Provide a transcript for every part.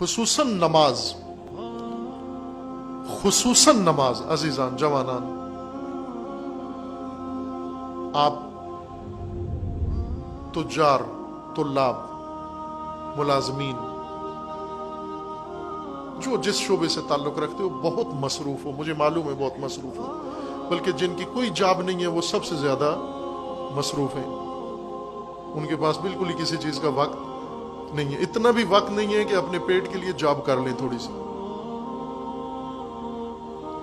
خصوصاً نماز عزیزان جوانان، آپ تجار، طلاب، ملازمین، جو جس شعبے سے تعلق رکھتے ہو بہت مصروف ہو، مجھے معلوم ہے بہت مصروف ہو، بلکہ جن کی کوئی جاب نہیں ہے وہ سب سے زیادہ مصروف ہیں، ان کے پاس بالکل ہی کسی چیز کا وقت نہیں ہے، اتنا بھی وقت نہیں ہے کہ اپنے پیٹ کے لیے جاب کر لیں تھوڑی سی۔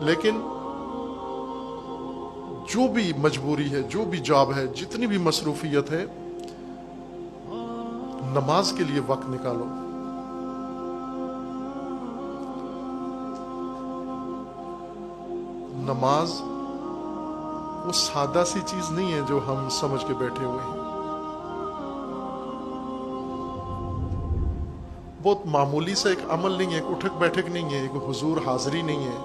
لیکن جو بھی مجبوری ہے، جو بھی جاب ہے، جتنی بھی مصروفیت ہے، نماز کے لیے وقت نکالو۔ نماز وہ سادہ سی چیز نہیں ہے جو ہم سمجھ کے بیٹھے ہوئے ہیں، بہت معمولی سا ایک عمل نہیں ہے، ایک اٹھک بیٹھک نہیں ہے، ایک حضور حاضری نہیں ہے۔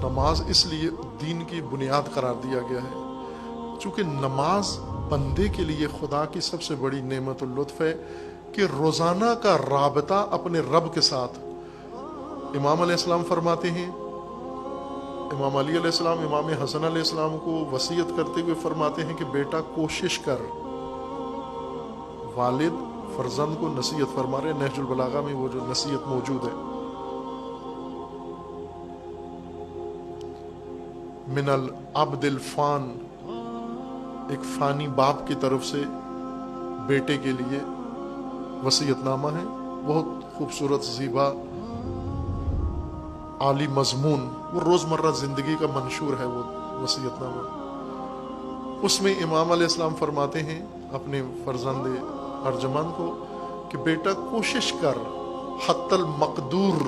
نماز اس لیے دین کی بنیاد قرار دیا گیا ہے چونکہ نماز بندے کے لیے خدا کی سب سے بڑی نعمت و لطف ہے کہ روزانہ کا رابطہ اپنے رب کے ساتھ۔ امام علیہ السلام فرماتے ہیں، امام علی علیہ السلام امام حسن علیہ السلام کو وصیت کرتے ہوئے فرماتے ہیں کہ بیٹا کوشش کر، والد فرزند کو نصیحت فرما رہے ہیں، نہج البلاغہ میں وہ جو نصیحت موجود ہے، من العبد الفان، ایک فانی باپ کی طرف سے بیٹے کے لیے وصیت نامہ ہے، بہت خوبصورت، زیبا، عالی مضمون، وہ روزمرہ زندگی کا منشور ہے وہ وصیت نامہ۔ اس میں امام علیہ السلام فرماتے ہیں اپنے فرزند ارجمند کو کہ بیٹا کوشش کر، حتی المقدور،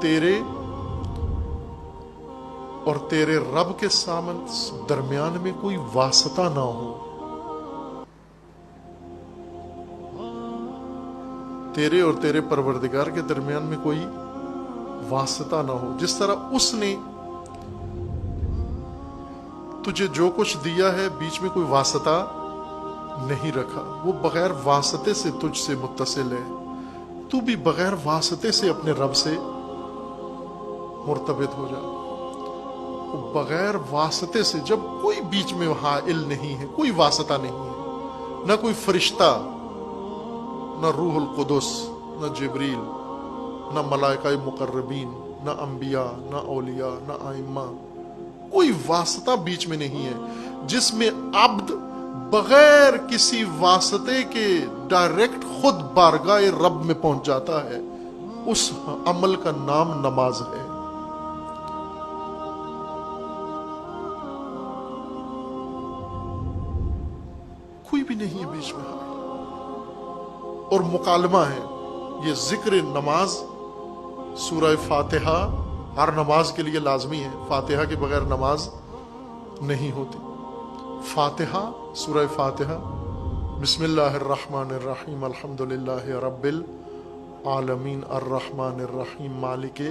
تیرے اور تیرے رب کے درمیان میں کوئی واسطہ نہ ہو، تیرے اور تیرے پروردگار کے درمیان میں کوئی واسطہ نہ ہو۔ جس طرح اس نے تجھے جو کچھ دیا ہے بیچ میں کوئی واسطہ نہیں رکھا، وہ بغیر واسطے سے تجھ سے متصل ہے، تو بھی بغیر واسطے سے اپنے رب سے مرتبط ہو جا۔ بغیر واسطے سے، جب کوئی بیچ میں حائل نہیں ہے، کوئی واسطہ نہیں ہے، نہ کوئی فرشتہ، نہ روح القدس، نہ جبریل، نہ ملائکہ مقربین، نہ انبیاء، نہ اولیاء، نہ ائمہ، کوئی واسطہ بیچ میں نہیں ہے، جس میں عبد بغیر کسی واسطے کے ڈائریکٹ خود بارگاہ رب میں پہنچ جاتا ہے، اس عمل کا نام نماز ہے۔ کوئی بھی نہیں ہے بیچ میں حائل، اور مکالمہ ہے یہ ذکر نماز۔ سورہ فاتحہ ہر نماز کے لیے لازمی ہے، فاتحہ کے بغیر نماز نہیں ہوتی۔ فاتحہ، سورہ فاتحہ، بسم اللہ الرحمن الرحیم، الحمد للہ رب العالمین، الرحمن الرحیم، مالک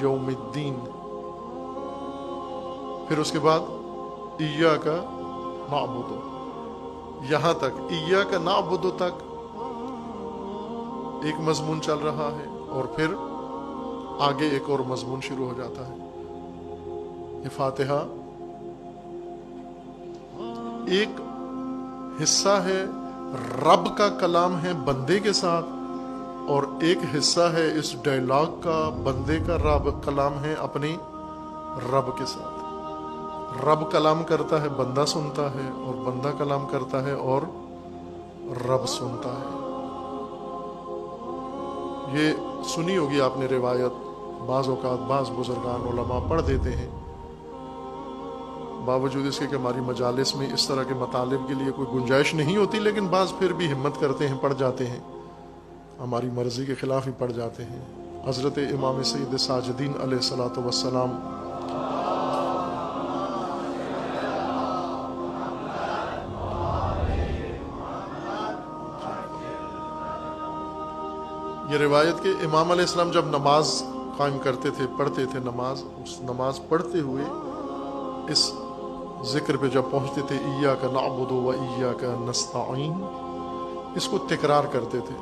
یوم الدین، پھر اس کے بعد ایاک نعبد، یہاں تک ایاک نعبد تک ایک مضمون چل رہا ہے، اور پھر آگے ایک اور مضمون شروع ہو جاتا ہے۔ یہ فاتحہ ایک حصہ ہے رب کا کلام ہے بندے کے ساتھ، اور ایک حصہ ہے اس ڈائلاگ کا، بندے کا رب کلام ہے اپنے رب کے ساتھ۔ رب کلام کرتا ہے، بندہ سنتا ہے، اور بندہ کلام کرتا ہے اور رب سنتا ہے۔ یہ سنی ہوگی آپ نے روایت، بعض اوقات بعض بزرگان علماء پڑھ دیتے ہیں، باوجود اس کے کہ ہماری مجالس میں اس طرح کے مطالب کے لیے کوئی گنجائش نہیں ہوتی، لیکن بعض پھر بھی ہمت کرتے ہیں، پڑھ جاتے ہیں، ہماری مرضی کے خلاف ہی پڑھ جاتے ہیں۔ حضرت امام سید ساجدین علیہ الصلوۃ والسلام یہ روایت کہ امام علیہ السلام جب نماز قائم کرتے تھے، پڑھتے تھے نماز، اس نماز پڑھتے ہوئے اس ذکر پہ جب پہنچتے تھے ایاک نعبد و ایاک نستعین، اس کو تکرار کرتے تھے،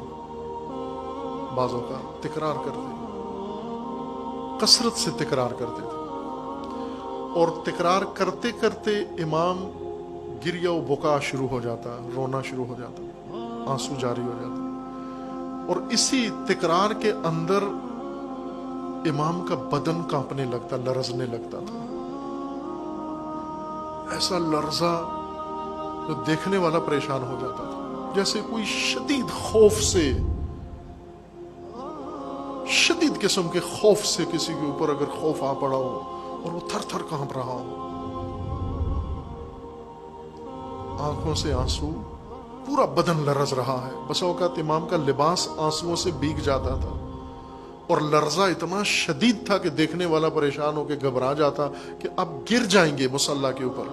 بعضوں کا تکرار کرتے، کثرت سے تکرار کرتے تھے، اور تکرار کرتے کرتے امام گریہ و بکا شروع ہو جاتا، رونا شروع ہو جاتا، آنسو جاری ہو جاتا، اور اسی تکرار کے اندر امام کا بدن کانپنے لگتا، لرزنے لگتا تھا، ایسا لرزہ جو دیکھنے والا پریشان ہو جاتا تھا، جیسے کوئی شدید خوف سے، شدید قسم کے خوف سے کسی کے اوپر اگر خوف آ پڑا ہو اور وہ تھر تھر کانپ رہا ہو، آنکھوں سے آنسو، پورا بدن لرز رہا ہے، بس اوقات امام کا لباس آنسوؤں سے بھیگ جاتا تھا، اور لرزہ اتنا شدید تھا کہ دیکھنے والا پریشان ہو کے گھبرا جاتا کہ اب گر جائیں گے مصلی کے اوپر۔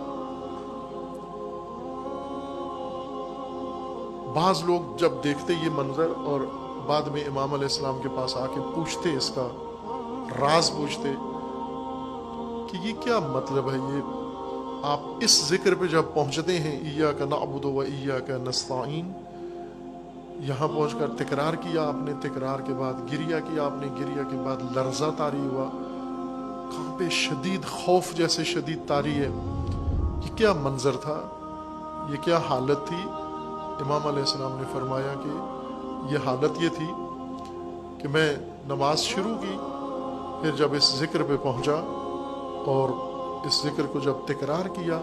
بعض لوگ جب دیکھتے یہ منظر اور بعد میں امام علیہ السلام کے پاس آ کے پوچھتے، اس کا راز پوچھتے کہ یہ کیا مطلب ہے، یہ آپ اس ذکر پہ جب پہنچتے ہیں ایاک نعبد و ایاک نستعین، یہاں پہنچ کر تکرار کیا آپ نے، تکرار کے بعد گریہ کیا آپ نے، گریہ کے بعد لرزہ طاری ہوا، کہاں پہ شدید خوف جیسے شدید طاری ہے، یہ کیا منظر تھا، یہ کیا حالت تھی؟ امام علیہ السلام نے فرمایا کہ یہ حالت یہ تھی کہ میں نماز شروع کی، پھر جب اس ذکر پہ پہنچا اور اس ذکر کو جب تکرار کیا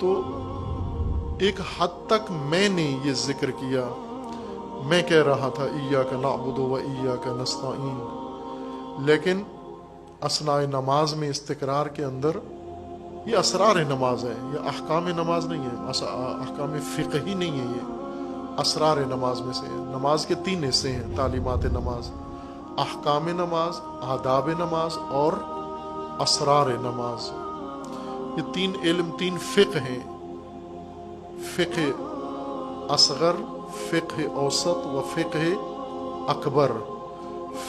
تو ایک حد تک میں نے یہ ذکر کیا، میں کہہ رہا تھا ایاک نعبد و ایاک نستعین، لیکن اثناء نماز میں اس تکرار کے اندر یہ اسرار نماز ہے، یہ احکام نماز نہیں ہے، احکام فقہی نہیں ہے، یہ اسرار نماز میں سے ہے۔ نماز کے 3 حصے ہیں، تعلیمات نماز، احکام نماز، آداب نماز اور اسرار نماز، یہ 3 علم، 3 فقہ ہیں، فقہ اصغر، فقہ اوسط و فقہ اکبر۔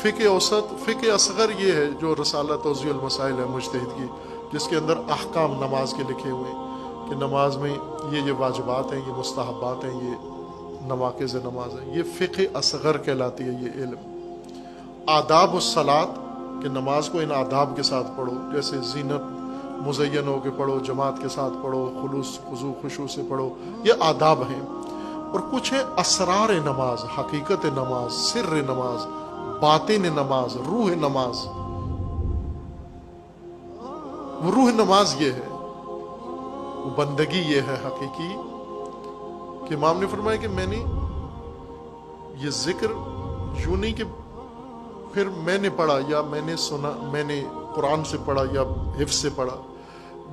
فقہ اوسط، فقہ اصغر یہ ہے جو رسالہ توضیح المسائل ہے مجتہد کی، جس کے اندر احکام نماز کے لکھے ہوئے ہیں کہ نماز میں یہ واجبات ہیں، یہ مستحبات ہیں، یہ نواقض نماز ہیں، یہ فقہ اصغر کہلاتی ہے یہ علم۔ آداب الصلاۃ، کہ نماز کو ان آداب کے ساتھ پڑھو، جیسے زینت مزین ہو کے پڑھو، جماعت کے ساتھ پڑھو، خلوص خضوع خشوع سے پڑھو، یہ آداب ہیں۔ اور کچھ ہے اسرار نماز، حقیقت نماز، سر نماز، باطن نماز، روح نماز۔ وہ روح نماز یہ ہے، وہ بندگی یہ ہے حقیقی، کہ امام نے فرمایا کہ میں نے یہ ذکر یوں نہیں کہ پھر میں نے پڑھا یا میں نے سنا، میں نے قرآن سے پڑھا یا حفظ سے پڑھا،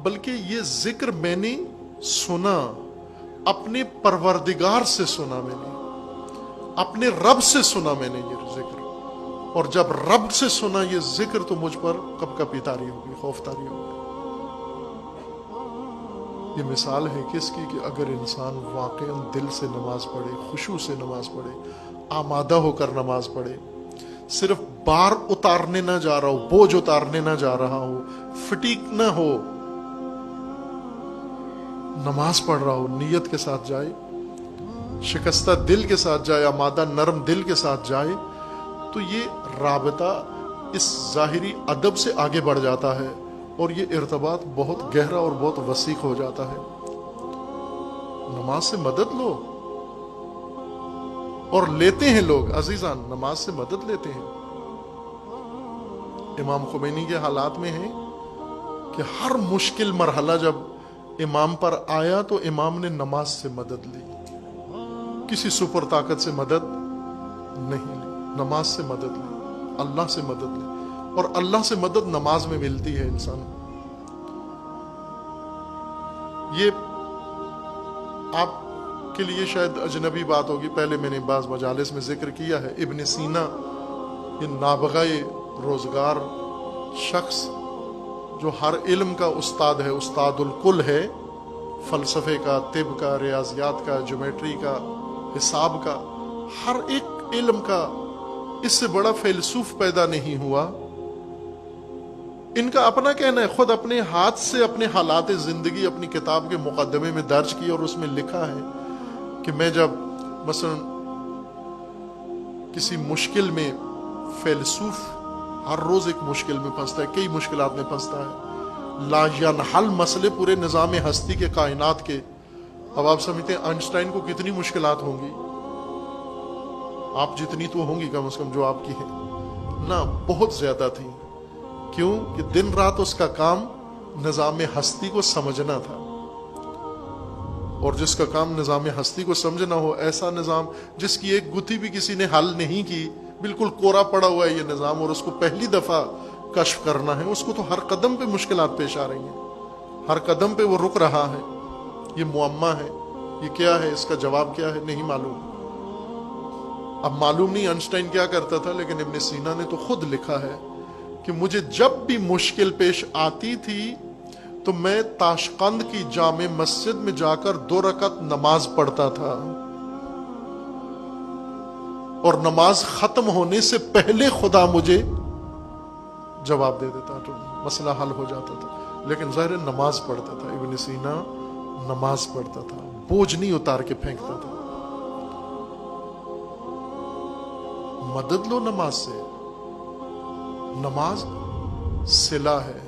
بلکہ یہ ذکر میں نے سنا، اپنے پروردگار سے سنا، میں نے اپنے رب سے سنا، میں نے یہ ذکر، اور جب رب سے سنا یہ ذکر تو مجھ پر کب کبھی طاری ہوگی، خوف طاری ہوگی۔ یہ مثال ہے کس کی، کہ اگر انسان واقعاً دل سے نماز پڑھے، خشوع سے نماز پڑھے، آمادہ ہو کر نماز پڑھے، صرف بار اتارنے نہ جا رہا ہو، بوجھ اتارنے نہ جا رہا ہو، فٹیک نہ ہو، نماز پڑھ رہا ہو، نیت کے ساتھ جائے، شکستہ دل کے ساتھ جائے، آمادہ نرم دل کے ساتھ جائے، تو یہ رابطہ اس ظاہری ادب سے آگے بڑھ جاتا ہے، اور یہ ارتباط بہت گہرا اور بہت وسیع ہو جاتا ہے۔ نماز سے مدد لو، اور لیتے ہیں لوگ عزیزان، نماز سے مدد لیتے ہیں۔ امام خمینی کے حالات میں ہے کہ ہر مشکل مرحلہ جب امام پر آیا تو امام نے نماز سے مدد لی، کسی سپر طاقت سے مدد نہیں لی، نماز سے مدد لی، اللہ سے مدد لی، اور اللہ سے مدد نماز میں ملتی ہے انسان۔ یہ آپ کے لیے شاید اجنبی بات ہوگی، پہلے میں نے بعض مجالس میں ذکر کیا ہے، ابن سینا، یہ نابغہ روزگار شخص جو ہر علم کا استاد ہے، استاد الکل ہے، فلسفے کا، طب کا، ریاضیات کا، جیومیٹری کا، حساب کا، ہر ایک علم کا، اس سے بڑا فیلسوف پیدا نہیں ہوا ان کا اپنا کہنا ہے، خود اپنے ہاتھ سے اپنے حالات زندگی اپنی کتاب کے مقدمے میں درج کی، اور اس میں لکھا ہے کہ میں جب مثلا کسی مشکل میں، فیلسوف ہر روز ایک مشکل میں پھنستا ہے، کئی مشکلات میں پھنستا ہے، لا ینحل مسئلے پورے نظام ہستی کے، کائنات کے۔ اب آپ سمجھتے ہیں آئنسٹائن کو کتنی مشکلات ہوں گی؟ آپ جتنی تو ہوں گی کم از کم جو آپ کی ہیں، نہ بہت زیادہ تھیں۔ کیوں کہ دن رات اس کا کام نظام ہستی کو سمجھنا تھا، اور جس کا کام نظام ہستی کو سمجھنا ہو، ایسا نظام جس کی ایک گتھی بھی کسی نے حل نہیں کی، بالکل کوڑا پڑا ہوا ہے یہ نظام، اور اس کو پہلی دفعہ کشف کرنا ہے، اس کو تو ہر قدم پہ مشکلات پیش آ رہی ہیں، ہر قدم پہ وہ رک رہا ہے، یہ معمہ ہے، یہ کیا ہے، اس کا جواب کیا ہے، نہیں معلوم۔ اب معلوم نہیں آئنسٹائن کیا کرتا تھا، لیکن ابن سینا نے تو خود لکھا ہے کہ مجھے جب بھی مشکل پیش آتی تھی تو میں تاشقند کی جامع مسجد میں جا کر 2 رکعت نماز پڑھتا تھا، اور نماز ختم ہونے سے پہلے خدا مجھے جواب دے دیتا تو مسئلہ حل ہو جاتا تھا۔ لیکن ظاہر نماز پڑھتا تھا، ابن سینا نماز پڑھتا تھا، بوجھ نہیں اتار کے پھینکتا تھا۔ مدد لو نماز سے، نماز صلہ ہے،